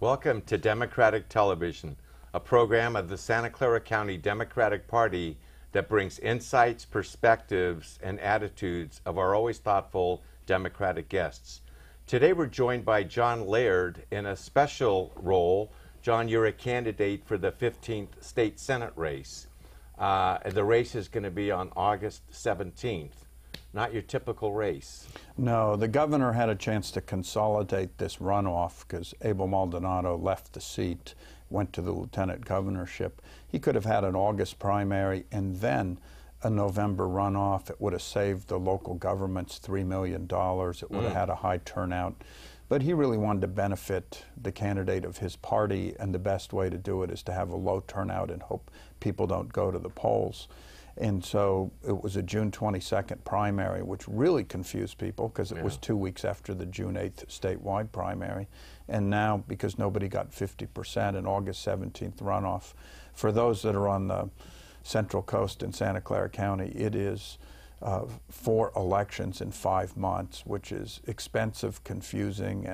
Welcome to Democratic Television, a program of the Santa Clara County Democratic Party that brings insights, perspectives, and attitudes of our always thoughtful Democratic guests. Today we're joined by John Laird in a special role. John, you're a candidate for the 15th State Senate race. The race is going to be on August 17th. Not your typical race. No, the governor had a chance to consolidate this runoff because Abel Maldonado left the seat, went to the lieutenant governorship. He could have had an August primary and then a November runoff. It would have saved the local governments $3 million. It would have had a high turnout. But he really wanted to benefit the candidate of his party, and the best way to do it is to have a low turnout and hope people don't go to the polls. And so it was a June 22nd primary, which really confused people because it was 2 weeks after the June 8th statewide primary. And now, because nobody got 50%, an August 17th runoff. For those that are on the Central Coast in Santa Clara County, it is 4 elections in 5 months, which is expensive, confusing,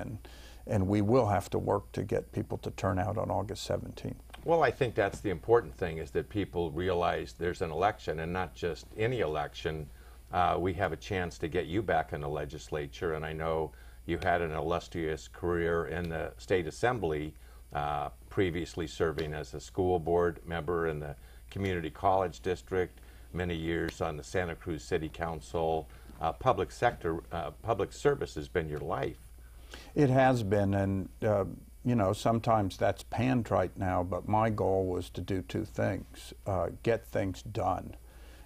and we will have to work to get people to turn out on August 17th. Well, I think that's the important thing, is that people realize there's an election, and not just any election. We have a chance to get you back in the legislature, and I know you had an illustrious career in the state assembly, previously serving as a school board member in the community college district, many years on the Santa Cruz City Council. Public service has been your life. It has been, and you know, sometimes that's panned right now, but my goal was to do 2 things: get things done,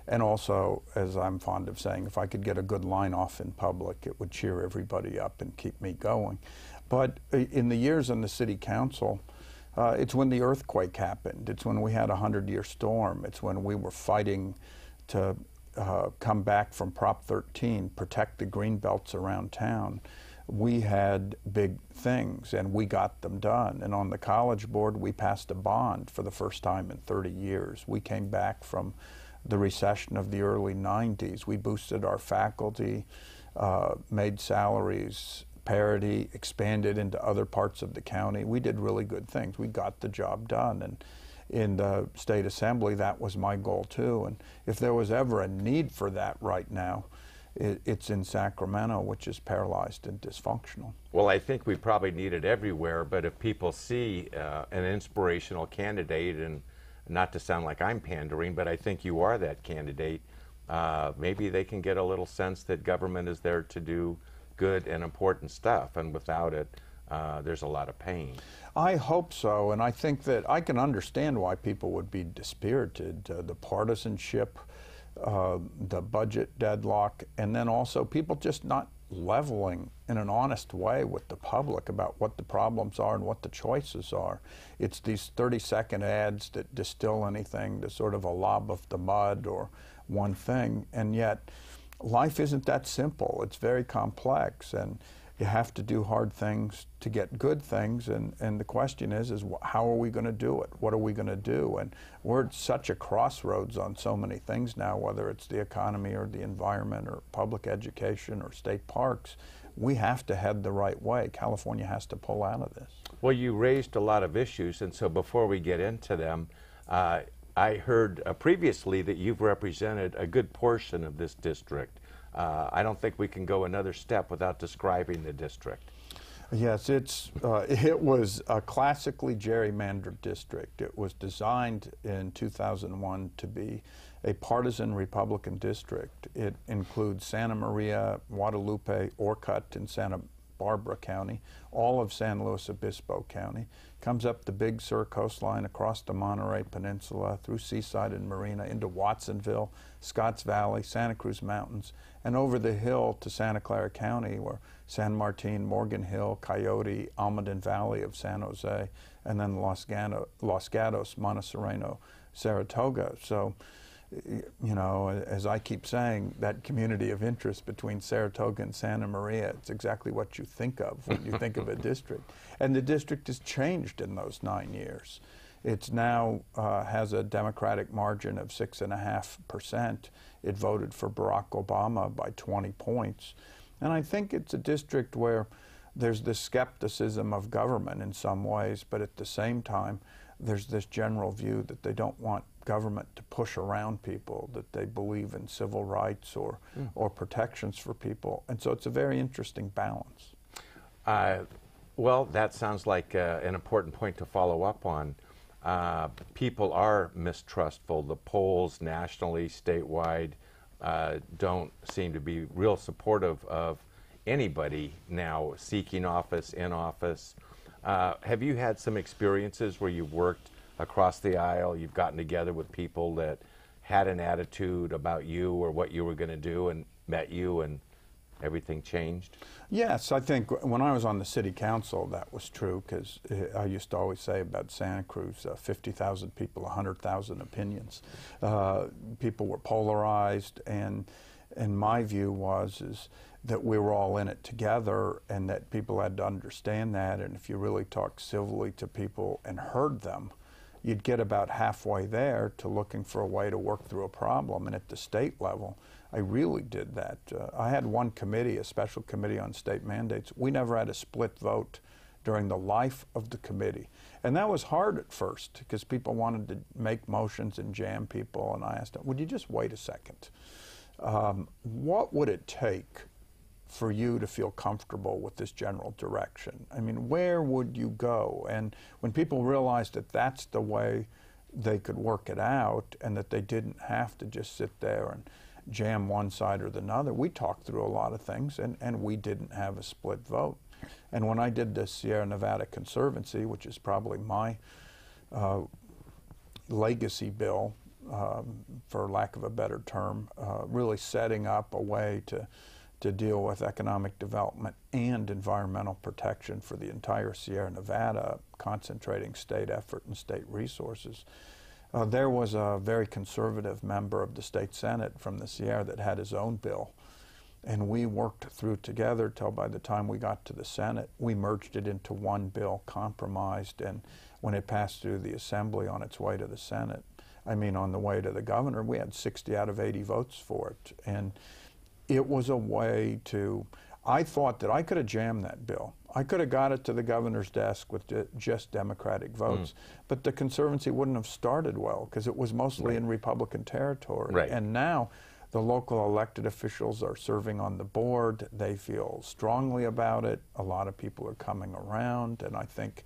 and also, as I'm fond of saying, if I could get a good line off in public, it would cheer everybody up and keep me going. But in the years in the city council, it's when the earthquake happened. It's when we had a 100-year storm. It's when we were fighting to come back from Prop 13, protect the green belts around town. We had big things, and we got them done. And on the college board, we passed a bond for the first time in 30 years. We came back from the recession of the early 90s. We boosted our faculty, made salaries parity, expanded into other parts of the county. We did really good things. We got the job done. And in the state assembly, that was my goal too. And if there was ever a need for that right now, it's in Sacramento, which is paralyzed and dysfunctional. Well, I think we probably need it everywhere, but if people see an inspirational candidate, and not to sound like I'm pandering, but I think you are that candidate, maybe they can get a little sense that government is there to do good and important stuff, and without it, there's a lot of pain. I hope so, and I think that I can understand why people would be dispirited. The partisanship, the budget deadlock, and then also people just not leveling in an honest way with the public about what the problems are and what the choices are. It's these 30-second ads that distill anything to sort of a lob of the mud or one thing, and yet life isn't that simple. It's very complex, and you have to do hard things to get good things, and the question is how are we going to do it? What are we going to do? And we're at such a crossroads on so many things now, whether it's the economy or the environment or public education or state parks. We have to head the right way. California has to pull out of this. Well, you raised a lot of issues, and so before we get into them, I heard previously that you've represented a good portion of this district. I don't think we can go another step without describing the district. Yes, it was a classically gerrymandered district. It was designed in 2001 to be a partisan Republican district. It includes Santa Maria, Guadalupe, Orcutt, and Santa Barbara County, all of San Luis Obispo County, comes up the Big Sur coastline across the Monterey Peninsula, through Seaside and Marina, into Watsonville, Scotts Valley, Santa Cruz Mountains, and over the hill to Santa Clara County, where San Martin, Morgan Hill, Coyote, Almaden Valley of San Jose, and then Los Gatos, Montserrano, Saratoga. So, you know, as I keep saying, that community of interest between Saratoga and Santa Maria, it's exactly what you think of when you think of a district. And the district has changed in those 9 years. It's now has a Democratic margin of 6.5%. It voted for Barack Obama by 20 points. And I think it's a district where there's this skepticism of government in some ways, but at the same time, there's this general view that they don't want government to push around people, that they believe in civil rights or protections for people. And so it's a very interesting balance. Well, that sounds like an important point to follow up on. People are mistrustful. The polls nationally, statewide, don't seem to be real supportive of anybody now seeking office, in office. Have you had some experiences where you've worked across the aisle, you've gotten together with people that had an attitude about you or what you were going to do and met you and everything changed? Yes, I think when I was on the city council, that was true, because I used to always say about Santa Cruz, 50,000 people, 100,000 opinions. People were polarized, and my view was that we were all in it together, and that people had to understand that, and if you really talked civilly to people and heard them, you'd get about halfway there to looking for a way to work through a problem. And at the state level, I really did that. I had one committee, a special committee on state mandates. We never had a split vote during the life of the committee. And that was hard at first, because people wanted to make motions and jam people, and I asked them, would you just wait a second? What would it take for you to feel comfortable with this general direction? I mean, where would you go? And when people realized that that's the way they could work it out, and that they didn't have to just sit there and jam one side or the other, we talked through a lot of things, and we didn't have a split vote. And when I did the Sierra Nevada Conservancy, which is probably my legacy bill, for lack of a better term, really setting up a way to deal with economic development and environmental protection for the entire Sierra Nevada, concentrating state effort and state resources. There was a very conservative member of the state Senate from the Sierra that had his own bill, and we worked through together till by the time we got to the Senate, we merged it into one bill, compromised, and when it passed through the Assembly on its way to the Senate, I mean on the way to the governor, we had 60 out of 80 votes for it. And it was a way to, I thought that I could have jammed that bill. I could have got it to the governor's desk with just Democratic votes, but the Conservancy wouldn't have started well, because it was mostly in Republican territory. Right. And now the local elected officials are serving on the board. They feel strongly about it. A lot of people are coming around, and I think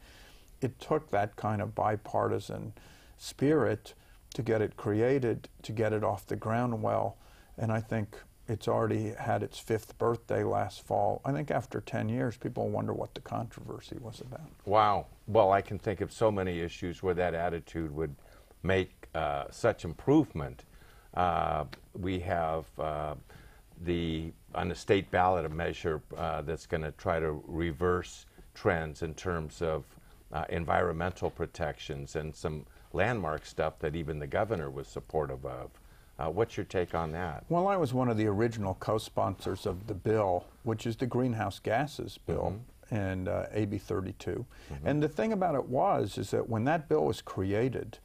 it took that kind of bipartisan spirit to get it created, to get it off the ground well, and I think it's already had its 5th birthday last fall. I think after 10 years, people wonder what the controversy was about. Wow. Well, I can think of so many issues where that attitude would make such improvement. We have on the state ballot a measure that's going to try to reverse trends in terms of environmental protections and some landmark stuff that even the governor was supportive of. What's your take on that? Well, I was one of the original co-sponsors of the bill, which is the greenhouse gases bill, and AB 32. And the thing about it is that when that bill was created,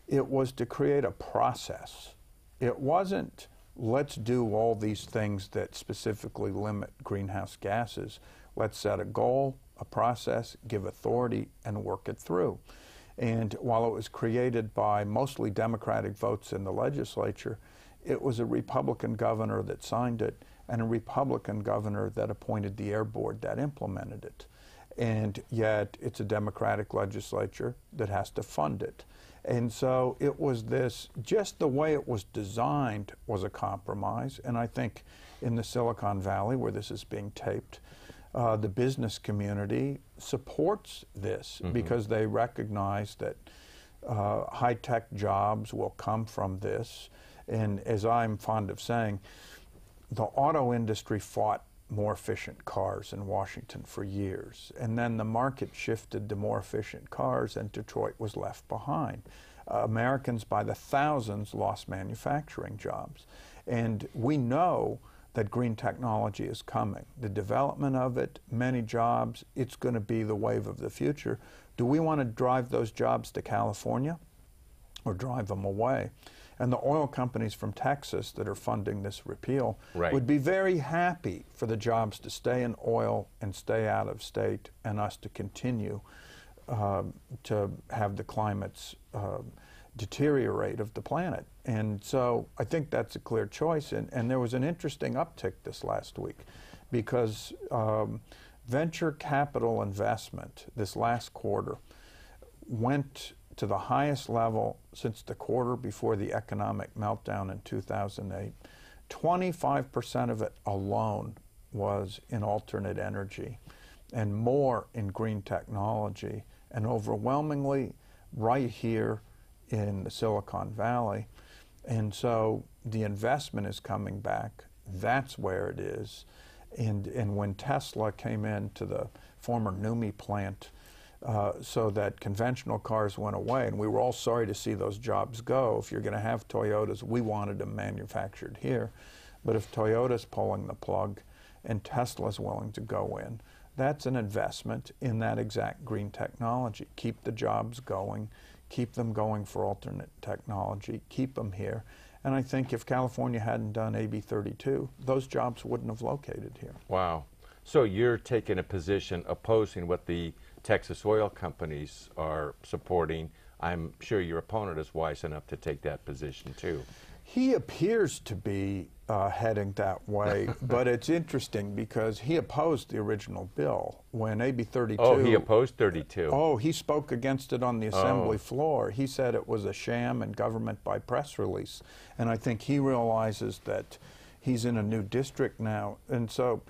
it was to create a process. It wasn't, let's do all these things that specifically limit greenhouse gases. Let's set a goal, a process, give authority, and work it through. And while it was created by mostly Democratic votes in the legislature, it was a Republican governor that signed it and a Republican governor that appointed the air board that implemented it. And yet it's a Democratic legislature that has to fund it. And so it was this, just the way it was designed was a compromise. And I think in the Silicon Valley, where this is being taped, the business community supports this because they recognize that high-tech jobs will come from this. And as I'm fond of saying, the auto industry fought more efficient cars in Washington for years. And then the market shifted to more efficient cars, and Detroit was left behind. Americans by the thousands lost manufacturing jobs. And we know that green technology is coming. The development of it, many jobs, it's going to be the wave of the future. Do we want to drive those jobs to California or drive them away? And the oil companies from Texas that are funding this repeal Right. would be very happy for the jobs to stay in oil and stay out of state, and us to continue to have the climates deteriorate of the planet. And so I think that's a clear choice. And there was an interesting uptick this last week, because venture capital investment this last quarter went to the highest level since the quarter before the economic meltdown in 2008. 25% of it alone was in alternate energy, and more in green technology, and overwhelmingly right here in the Silicon Valley. And so the investment is coming back. That's where it is. And when Tesla came into the former NUMMI plant, so that conventional cars went away, and we were all sorry to see those jobs go. If you're going to have Toyotas, we wanted them manufactured here. But if Toyota's pulling the plug and Tesla's willing to go in, that's an investment in that exact green technology. Keep the jobs going, keep them going for alternate technology, keep them here. And I think if California hadn't done AB 32, those jobs wouldn't have located here. Wow. So you're taking a position opposing what the Texas oil companies are supporting. I'm sure your opponent is wise enough to take that position too. He appears to be heading that way, but it's interesting because he opposed the original bill when AB 32. Oh, he opposed 32. Oh, he spoke against it on the assembly floor. He said it was a sham and government by press release. And I think he realizes that he's in a new district now. And so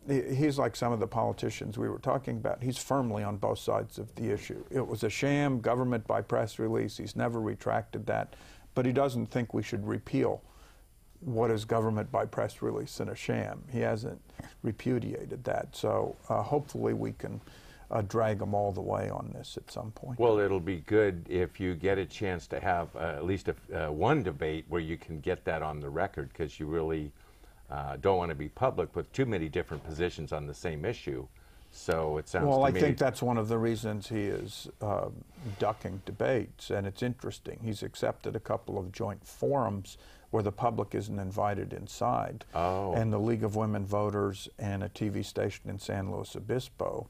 he's like some of the politicians we were talking about. He's firmly on both sides of the issue. It was a sham, government by press release. He's never retracted that. But he doesn't think we should repeal what is government by press release and a sham. He hasn't repudiated that. So hopefully we can drag him all the way on this at some point. Well, it'll be good if you get a chance to have at least one debate where you can get that on the record, because you really don't want to be public with too many different positions on the same issue. So it sounds well, to I me... think that's one of the reasons he is ducking debates, and it's interesting. He's accepted a couple of joint forums where the public isn't invited inside. Oh. And the League of Women Voters and a TV station in San Luis Obispo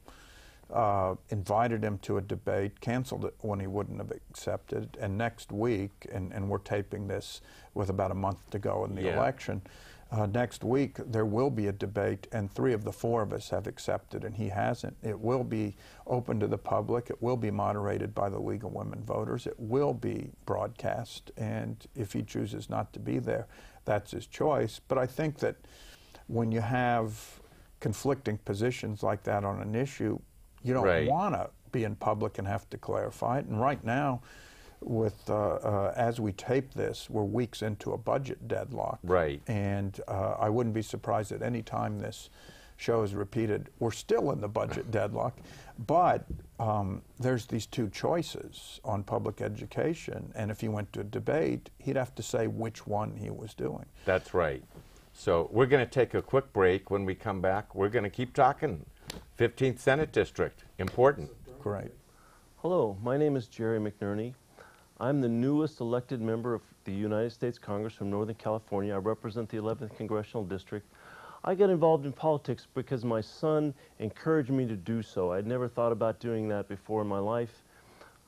invited him to a debate, canceled it when he wouldn't have accepted, and next week, and we're taping this with about a month to go in the election, next week there will be a debate, and 3 of the 4 of us have accepted and he hasn't. It will be open to the public. It will be moderated by the League of Women Voters. It will be broadcast, and if he chooses not to be there, that's his choice. But I think that when you have conflicting positions like that on an issue, you don't want to be in public and have to clarify it. And right now, with as we tape this, we're weeks into a budget deadlock. Right. And I wouldn't be surprised at any time this show is repeated. We're still in the budget deadlock, but there's these 2 choices on public education, and if he went to a debate, he'd have to say which one he was doing. That's right. So we're going to take a quick break. When we come back, we're going to keep talking. 15th Senate District, important. Great. Hello, my name is Jerry McNerney. I'm the newest elected member of the United States Congress from Northern California. I represent the 11th Congressional District. I got involved in politics because my son encouraged me to do so. I'd never thought about doing that before in my life.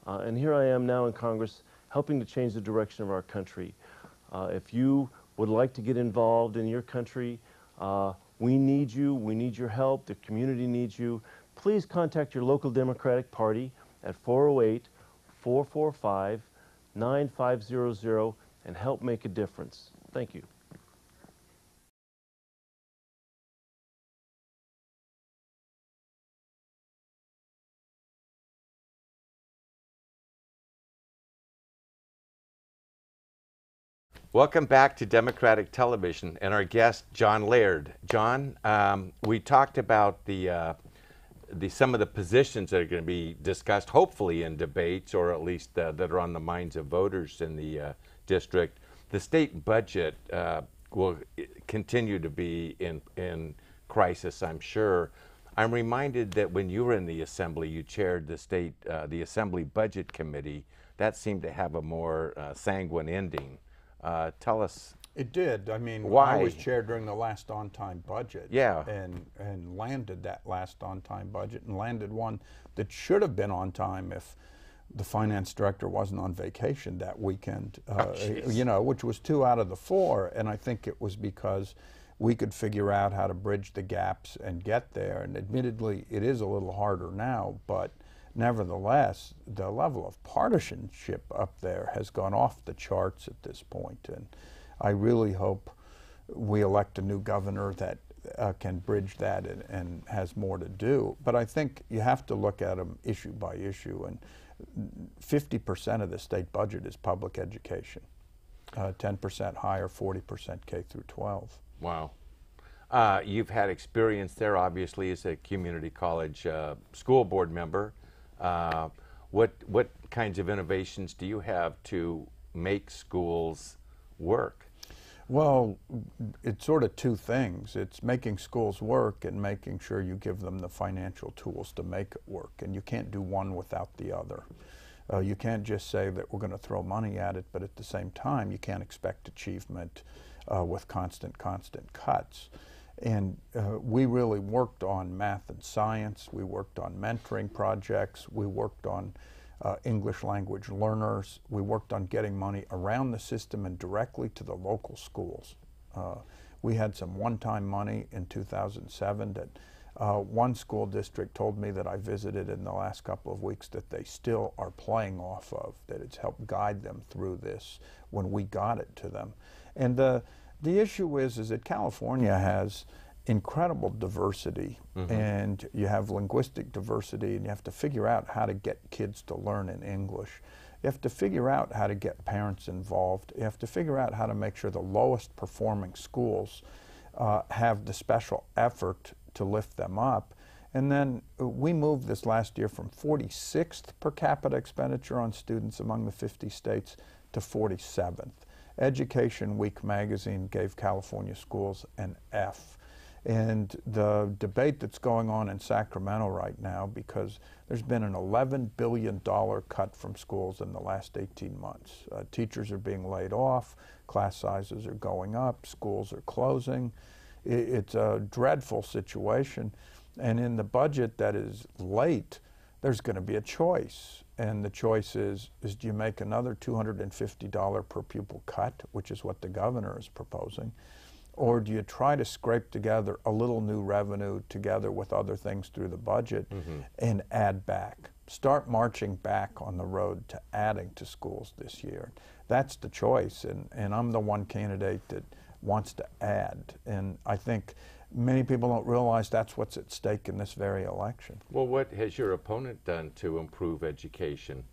And here I am now in Congress helping to change the direction of our country. If you would like to get involved in your country, we need you. We need your help. The community needs you. Please contact your local Democratic Party at 408-445-9500 and help make a difference. Thank you. Welcome back to Democratic Television and our guest, John Laird. John, we talked about some of the positions that are going to be discussed, hopefully in debates, or at least that are on the minds of voters in the district. The state budget will continue to be in crisis, I'm sure. I'm reminded that when you were in the Assembly, you chaired the Assembly Budget Committee. That seemed to have a more sanguine ending. Tell us. It did. I mean, Why? I was chair during the last on-time budget. Yeah. And landed that last on-time budget, and landed one that should have been on time if the finance director wasn't on vacation that weekend, you know, which was 2 out of the 4. And I think it was because we could figure out how to bridge the gaps and get there. And admittedly, it is a little harder now, but nevertheless, the level of partisanship up there has gone off the charts at this point. And I really hope we elect a new governor that can bridge that and has more to do. But I think you have to look at them issue by issue. And 50% of the state budget is public education, 10% higher, 40% K through 12. Wow. You've had experience there, obviously, as a community college school board member. What kinds of innovations do you have to make schools work? Well, it's sort of 2 things. It's making schools work and making sure you give them the financial tools to make it work. And you can't do one without the other. You can't just say that we're going to throw money at it, but at the same time, you can't expect achievement with constant cuts. And we really worked on math and science. We worked on mentoring projects. We worked on English language learners. We worked on getting money around the system and directly to the local schools. We had some one-time money in 2007 that one school district told me that I visited in the last couple of weeks that they still are playing off of, that it's helped guide them through this when we got it to them. And the issue is that California has incredible diversity, and you have linguistic diversity, and you have to figure out how to get kids to learn in English. You have to figure out how to get parents involved. You have to figure out how to make sure the lowest performing schools have the special effort to lift them up. And then we moved this last year from 46th per capita expenditure on students among the 50 states to 47th. Education Week magazine gave California schools an F. And the debate that's going on in Sacramento right now, because there's been an $11 billion cut from schools in the last 18 months. Teachers are being laid off, class sizes are going up, schools are closing. It's a dreadful situation. And in the budget that is late, there's going to be a choice. And the choice is do you make another $250 per pupil cut, which is what the governor is proposing, or do you try to scrape together a little new revenue together with other things through the budget and add back? Start marching back on the road to adding to schools this year. That's the choice, and I'm the one candidate that wants to add. And I think many people don't realize that's what's at stake in this very election. Well, what has your opponent done to improve education?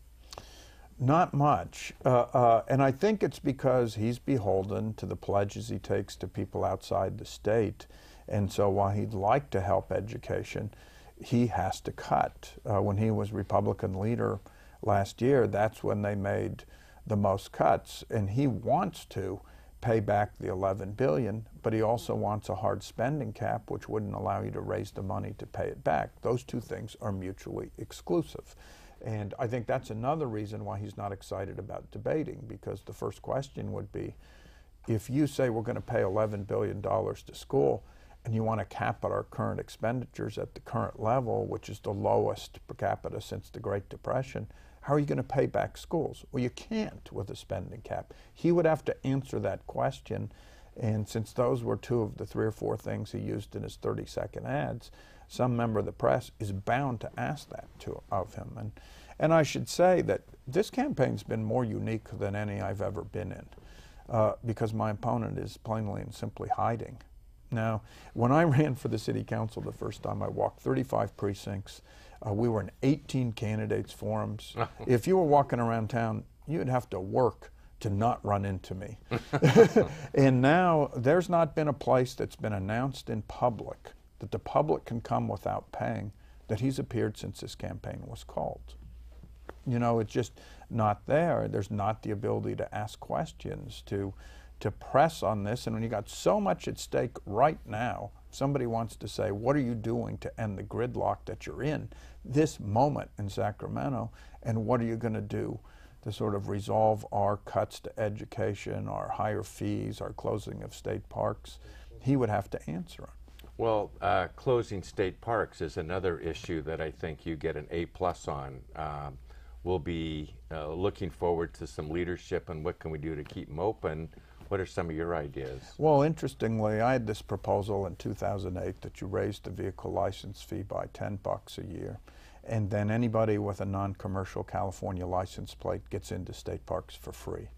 Not much, and I think it's because he's beholden to the pledges he takes to people outside the state, and so while he'd like to help education, he has to cut. When he was Republican leader last year, that's when they made the most cuts, and he wants to pay back the $11 billion, but he also wants a hard spending cap, which wouldn't allow you to raise the money to pay it back. Those 2 things are mutually exclusive. And I think that's another reason why he's not excited about debating, because the first question would be, if you say we're going to pay $11 billion to school and you want to cap at our current expenditures at the current level, which is the lowest per capita since the Great Depression, how are you going to pay back schools? Well, you can't with a spending cap. He would have to answer that question, and since those were 2 of the 3 or 4 things he used in his 30-second ads, some member of the press is bound to ask that of him. And I should say that this campaign's been more unique than any I've ever been in, because my opponent is plainly and simply hiding. Now, when I ran for the city council the first time, I walked 35 precincts. We were in 18 candidates' forums. If you were walking around town, you'd have to work to not run into me. And now there's not been a place that's been announced in public that the public can come without paying that he's appeared since this campaign was called. You know, it's just not there. There's not the ability to ask questions, to press on this. And when you got so much at stake right now, somebody wants to say, what are you doing to end the gridlock that you're in this moment in Sacramento, and what are you going to do to sort of resolve our cuts to education, our higher fees, our closing of state parks, he would have to answer it. Well, closing state parks is another issue that I think you get an A+ on. We'll be looking forward to some leadership and what can we do to keep them open. What are some of your ideas? Well, interestingly, I had this proposal in 2008 that you raise the vehicle license fee by $10 a year, and then anybody with a non-commercial California license plate gets into state parks for free.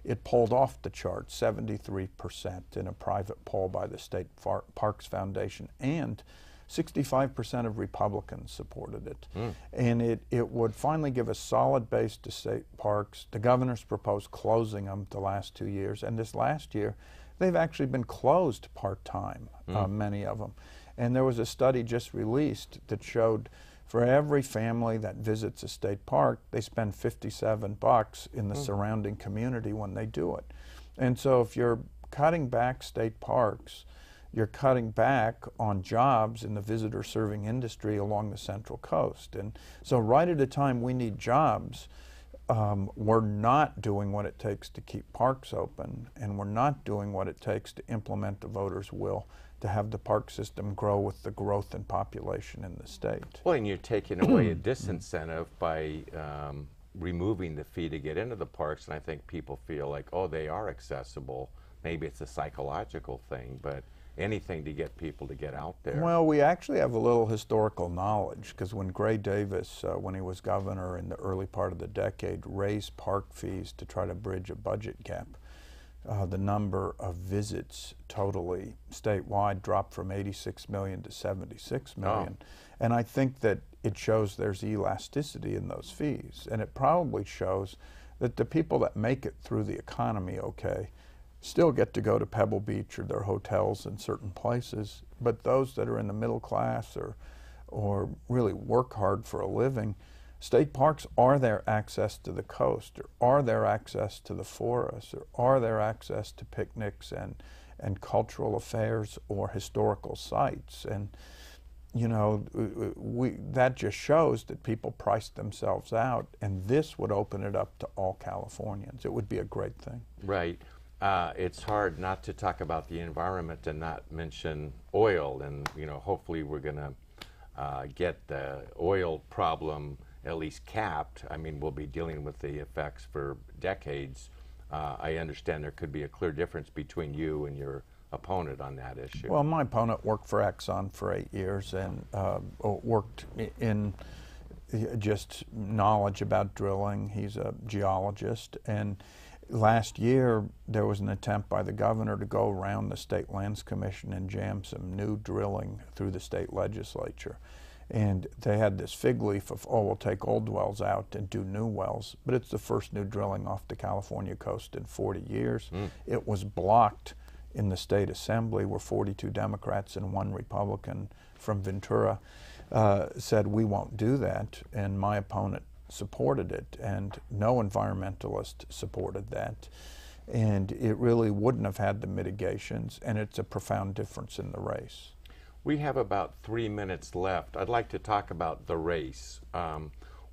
It pulled off the chart 73% in a private poll by the State Parks Foundation, and 65% of Republicans supported it. And it would finally give a solid base to state parks. The governor's proposed closing them the last 2 years, and this last year they've actually been closed part-time, many of them. And there was a study just released that showed for every family that visits a state park, they spend $57 in the surrounding community when they do it. And so if you're cutting back state parks, you're cutting back on jobs in the visitor serving industry along the Central Coast. And so right at a time we need jobs, we're not doing what it takes to keep parks open, and we're not doing what it takes to implement the voters' will to have the park system grow with the growth in population in the state. Well, and you're taking away a disincentive by removing the fee to get into the parks, and I think people feel like, oh, they are accessible. Maybe it's a psychological thing, but anything to get people to get out there. Well, we actually have a little historical knowledge, because when Gray Davis, when he was governor in the early part of the decade, raised park fees to try to bridge a budget gap, the number of visits totally statewide dropped from 86 million to 76 million. Oh. And I think that it shows there's elasticity in those fees. And it probably shows that the people that make it through the economy okay still get to go to Pebble Beach or their hotels in certain places, but those that are in the middle class or really work hard for a living, state parks are their access to the coast, or are their access to the forest, or are their access to picnics and cultural affairs or historical sites. And you know, that just shows that people price themselves out, and this would open it up to all Californians. It would be a great thing. Right. It's hard not to talk about the environment and not mention oil, and you know, hopefully we're going to get the oil problem at least capped. I mean, we'll be dealing with the effects for decades. I understand there could be a clear difference between you and your opponent on that issue. Well, my opponent worked for Exxon for 8 years and worked in just knowledge about drilling. He's a geologist, and last year there was an attempt by the governor to go around the State Lands Commission and jam some new drilling through the state legislature. And they had this fig leaf of, oh, we'll take old wells out and do new wells. But it's the first new drilling off the California coast in 40 years. It was blocked in the state assembly, where 42 Democrats and 1 Republican from Ventura said, we won't do that. And my opponent supported it, and no environmentalist supported that. And it really wouldn't have had the mitigations, and it's a profound difference in the race. We have about 3 minutes left. I'd like to talk about the race.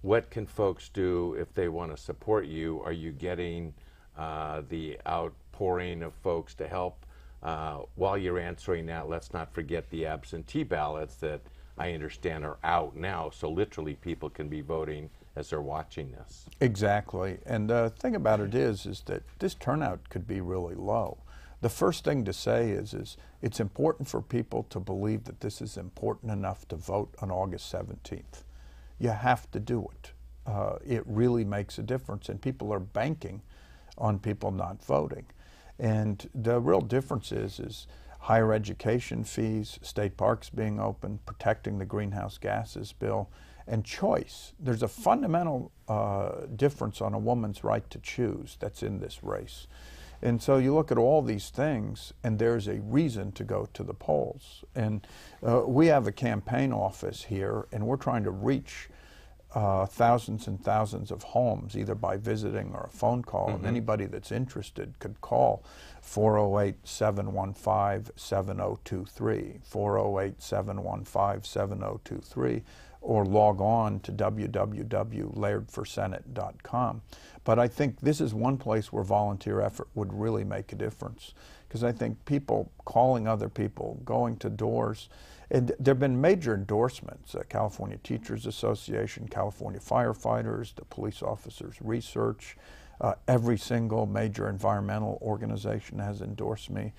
What can folks do if they want to support you? Are you getting the outpouring of folks to help? While you're answering that, let's not forget the absentee ballots that I understand are out now, so literally people can be voting as they're watching this. Exactly. And the thing about it is that this turnout could be really low. The first thing to say is it's important for people to believe that this is important enough to vote on August 17th. You have to do it. It really makes a difference, and people are banking on people not voting. And the real difference is higher education fees, state parks being open, protecting the greenhouse gases bill, and choice. There's a fundamental difference on a woman's right to choose that's in this race. And so you look at all these things, and there's a reason to go to the polls. And we have a campaign office here, and we're trying to reach thousands and thousands of homes, either by visiting or a phone call. And anybody that's interested could call 408-715-7023, 408-715-7023, or log on to www.lairdforsenate.com. But I think this is one place where volunteer effort would really make a difference, because I think people calling other people, going to doors, and there have been major endorsements, California Teachers Association, California Firefighters, the Police Officers Research, every single major environmental organization has endorsed me,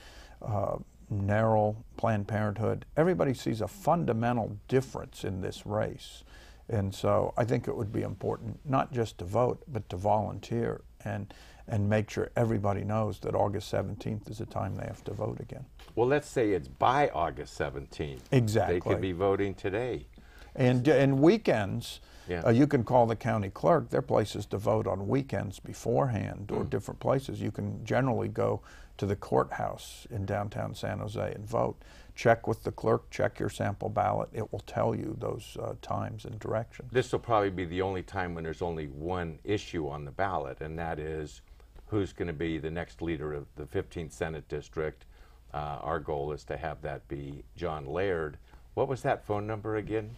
NARAL, Planned Parenthood. Everybody sees a fundamental difference in this race. And so I think it would be important not just to vote, but to volunteer and make sure everybody knows that August 17th is the time they have to vote again. Well, let's say it's by August 17th. Exactly. They could be voting today. And weekends, Yeah. you can call the county clerk. There are places to vote on weekends beforehand, or different places. You can generally go to the courthouse in downtown San Jose and vote. Check with the clerk, check your sample ballot. It will tell you those times and directions. This will probably be the only time when there's only one issue on the ballot, and that is who's going to be the next leader of the 15th Senate District. Our goal is to have that be John Laird. What was that phone number again?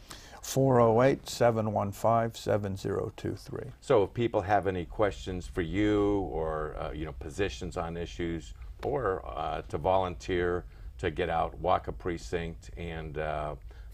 408-715-7023. So if people have any questions for you, or positions on issues, or to volunteer to get out, walk a precinct, and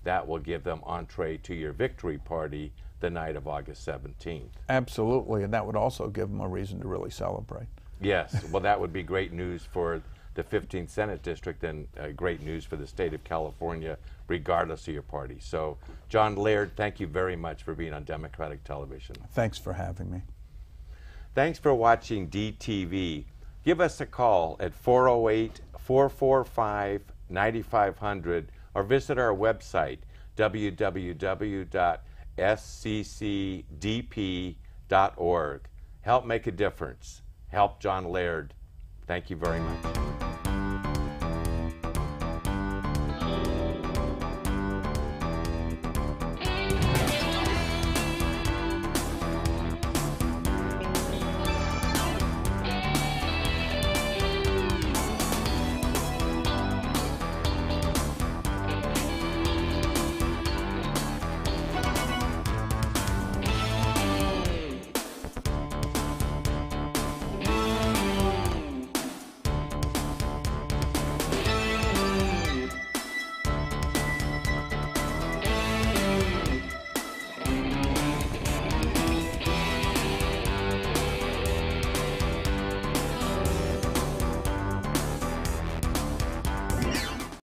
that will give them entree to your victory party the night of August 17th. Absolutely, and that would also give them a reason to really celebrate. Yes, well, that would be great news for the 15th Senate District, and great news for the state of California, regardless of your party. So, John Laird, thank you very much for being on Democratic Television. Thanks for having me. Thanks for watching DTV. Give us a call at 408-445-9500, or visit our website, www.sccdp.org. Help make a difference. Help John Laird. Thank you very much.